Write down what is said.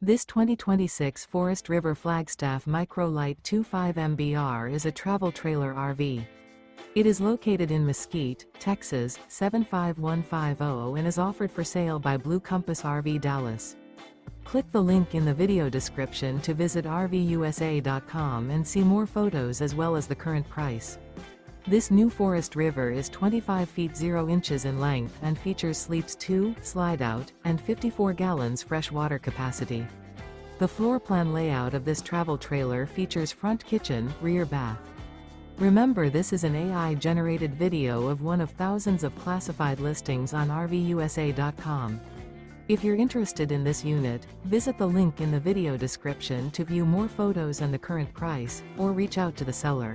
This 2026 Forest River Flagstaff Micro Lite 25 MBR is a travel trailer RV. It is located in Mesquite, Texas, 75150 and is offered for sale by Blue Compass RV Dallas. Click the link in the video description to visit RVUSA.com and see more photos as well as the current price. This new Forest River is 25 feet 0 inches in length and features sleeps 2, Slideout, and 54 gallons fresh water capacity. The floor plan layout of this travel trailer features front kitchen, rear bath. Remember, this is an AI-generated video of one of thousands of classified listings on RVUSA.com. If you're interested in this unit, visit the link in the video description to view more photos and the current price, or reach out to the seller.